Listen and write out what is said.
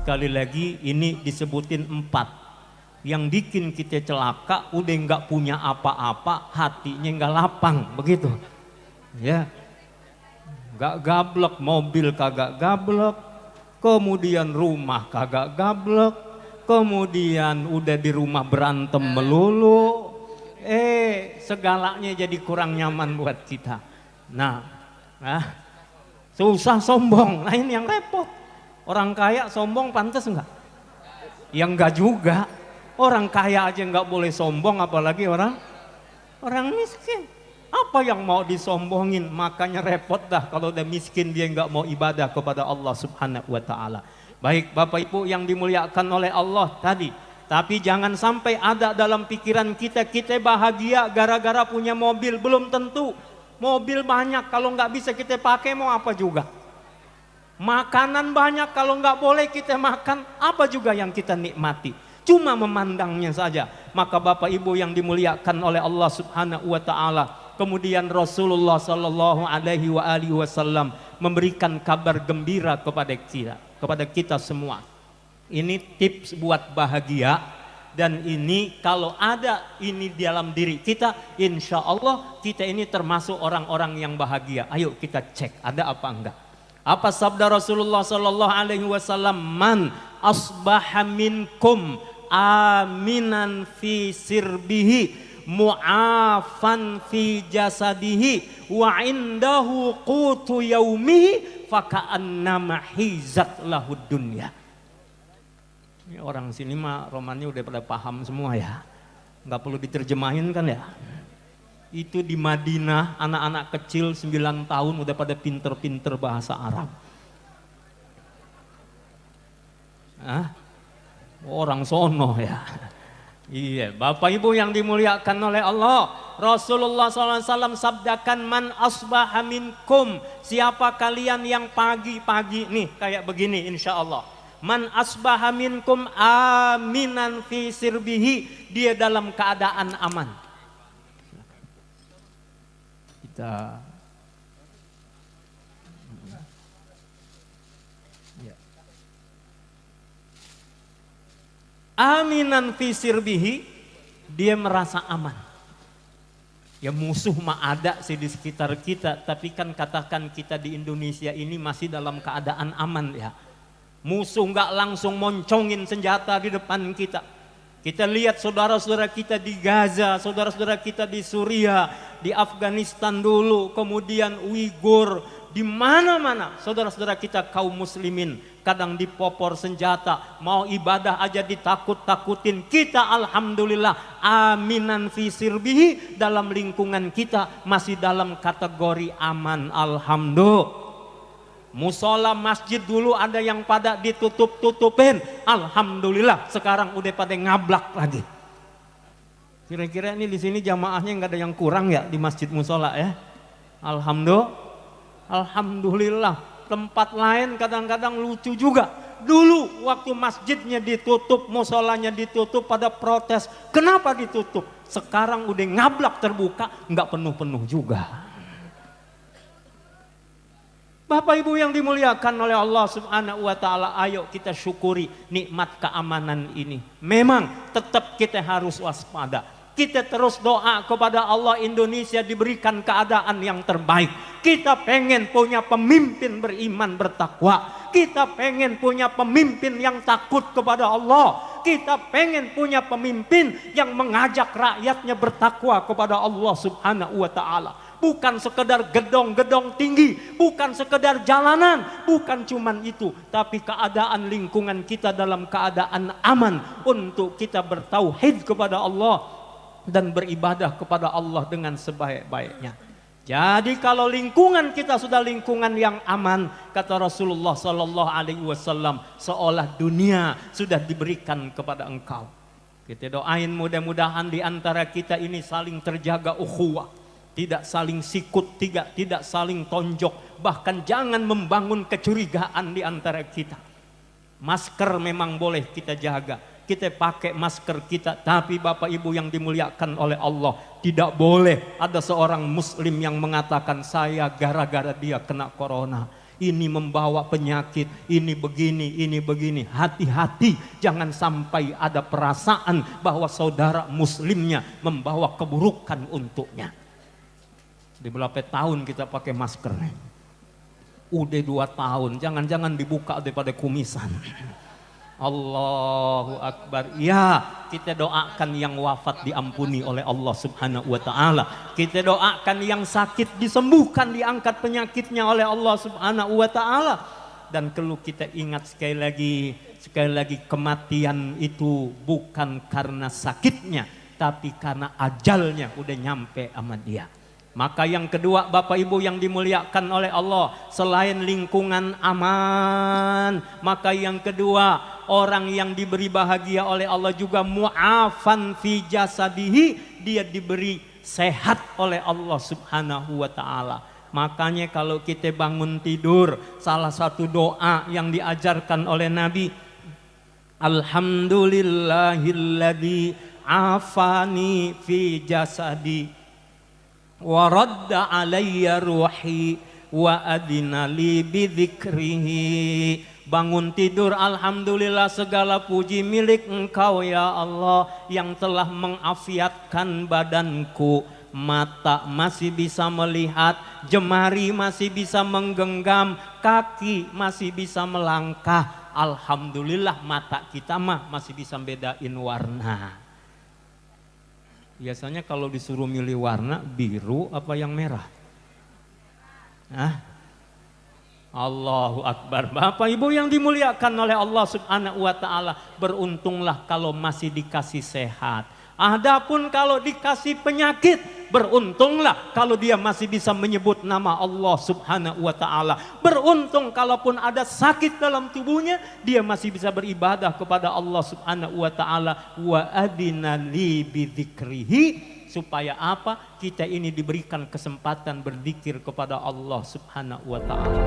sekali lagi ini disebutin 4. Yang bikin kita celaka udah nggak punya apa-apa, hatinya nggak lapang, begitu. Ya, nggak gablek, mobil kagak gablek, kemudian rumah kagak gablek, kemudian udah di rumah berantem melulu, segalanya jadi kurang nyaman buat kita. Nah, susah sombong, nah ini yang repot. Orang kaya sombong pantas enggak? Ya enggak juga. Orang kaya aja nggak boleh sombong, apalagi orang miskin. Apa yang mau disombongin? Makanya repot dah kalau udah miskin dia nggak mau ibadah kepada Allah Subhanahu wa Ta'ala. Baik Bapak Ibu yang dimuliakan oleh Allah tadi, tapi jangan sampai ada dalam pikiran kita bahagia gara-gara punya mobil. Belum tentu. Mobil banyak, kalau nggak bisa kita pakai mau apa juga. Makanan banyak, kalau nggak boleh kita makan, apa juga yang kita nikmati. Cuma memandangnya saja. Maka Bapak Ibu yang dimuliakan oleh Allah Subhanahu wa Ta'ala, kemudian Rasulullah Sallallahu Alaihi Wasallam memberikan kabar gembira kepada kita semua. Ini tips buat bahagia, dan ini kalau ada ini dalam diri kita, insya Allah kita ini termasuk orang-orang yang bahagia. Ayo kita cek ada apa enggak. Apa sabda Rasulullah Sallallahu Alaihi Wasallam? Man asbaha minkum aminan fi sirbihi mu'afan fi jasadihi wa indahu qutu yaumihi faka'annama hizat lahud dunya. Ini orang sini mah romannya udah pada paham semua ya, nggak perlu diterjemahin kan ya. Itu di Madinah anak-anak kecil 9 tahun udah pada pinter-pinter bahasa Arab. Orang sono ya. Iya, Bapak Ibu yang dimuliakan oleh Allah, Rasulullah SAW sabdakan, man asbaha minkum, siapa kalian yang pagi-pagi nih kayak begini insya Allah. Man asbaha minkum aminan fi sirbihi, dia dalam keadaan aman. Kita aminan fi sirbihi, dia merasa aman. Ya musuh mah ada sih di sekitar kita, tapi kan katakan kita di Indonesia ini masih dalam keadaan aman ya. Musuh nggak langsung moncongin senjata di depan kita. Kita lihat saudara-saudara kita di Gaza, saudara-saudara kita di Suriah, di Afghanistan dulu, kemudian Uighur, di mana-mana saudara-saudara kita kaum muslimin kadang dipopor senjata, mau ibadah aja ditakut-takutin. Kita alhamdulillah aminan fi sirbihi, dalam lingkungan kita masih dalam kategori aman, alhamdulillah. Musola masjid dulu ada yang pada ditutup-tutupin, alhamdulillah sekarang udah pada ngablak lagi. Kira-kira ini di sini jamaahnya nggak ada yang kurang ya di masjid musola ya? Alhamdulillah. Tempat lain kadang-kadang lucu juga. Dulu waktu masjidnya ditutup, musolanya ditutup, pada protes. Kenapa ditutup? Sekarang udah ngablak terbuka, nggak penuh-penuh juga. Bapak Ibu yang dimuliakan oleh Allah Subhanahu wa Ta'ala, ayo kita syukuri nikmat keamanan ini. Memang tetap kita harus waspada. Kita terus doa kepada Allah Indonesia diberikan keadaan yang terbaik. Kita pengen punya pemimpin beriman bertakwa. Kita pengen punya pemimpin yang takut kepada Allah. Kita pengen punya pemimpin yang mengajak rakyatnya bertakwa kepada Allah Subhanahu wa Ta'ala. Bukan sekedar gedong-gedong tinggi, bukan sekedar jalanan, bukan cuman itu, tapi keadaan lingkungan kita dalam keadaan aman untuk kita bertauhid kepada Allah dan beribadah kepada Allah dengan sebaik-baiknya. Jadi kalau lingkungan kita sudah lingkungan yang aman, kata Rasulullah Sallallahu Alaihi Wasallam, seolah dunia sudah diberikan kepada engkau. Kita doain mudah-mudahan di antara kita ini saling terjaga ukhuwah, tidak saling sikut, tidak saling tonjok, bahkan jangan membangun kecurigaan di antara kita. Masker memang boleh kita jaga, kita pakai masker kita, tapi Bapak Ibu yang dimuliakan oleh Allah, tidak boleh ada seorang muslim yang mengatakan saya gara-gara dia kena corona. ini membawa penyakit, ini begini. Hati-hati, jangan sampai ada perasaan bahwa saudara muslimnya membawa keburukan untuknya. Di berapa tahun kita pakai masker nih? Udah 2 tahun, jangan-jangan dibuka daripada kumisan. Allahu Akbar. Ya, kita doakan yang wafat diampuni oleh Allah Subhanahu wa taala. Kita doakan yang sakit disembuhkan, diangkat penyakitnya oleh Allah Subhanahu wa taala. Dan perlu kita ingat sekali lagi kematian itu bukan karena sakitnya, tapi karena ajalnya udah nyampe sama dia. Maka yang kedua, Bapak Ibu yang dimuliakan oleh Allah, selain lingkungan aman, maka yang kedua, orang yang diberi bahagia oleh Allah juga mu'afan fi jasadihi, dia diberi sehat oleh Allah Subhanahu wa taala. Makanya kalau kita bangun tidur, salah satu doa yang diajarkan oleh Nabi, alhamdulillahilladzi afani fi jasadi wa radda alayya ruhi wa adina li bidzikrihi. Bangun tidur, alhamdulillah segala puji milik Engkau ya Allah yang telah mengafiatkan badanku. Mata masih bisa melihat, jemari masih bisa menggenggam, kaki masih bisa melangkah. Alhamdulillah mata kita mah masih bisa bedain warna. Biasanya kalau disuruh milih warna, biru apa yang merah? Allahu Akbar. Bapak Ibu yang dimuliakan oleh Allah Subhanahu wa taala, beruntunglah kalau masih dikasih sehat. Adapun kalau dikasih penyakit, beruntunglah kalau dia masih bisa menyebut nama Allah Subhanahu wa taala. Beruntung kalaupun ada sakit dalam tubuhnya, dia masih bisa beribadah kepada Allah Subhanahu wa taala. Wa adina li bidzikrihi, supaya apa? Kita ini diberikan kesempatan berzikir kepada Allah Subhanahu wa taala.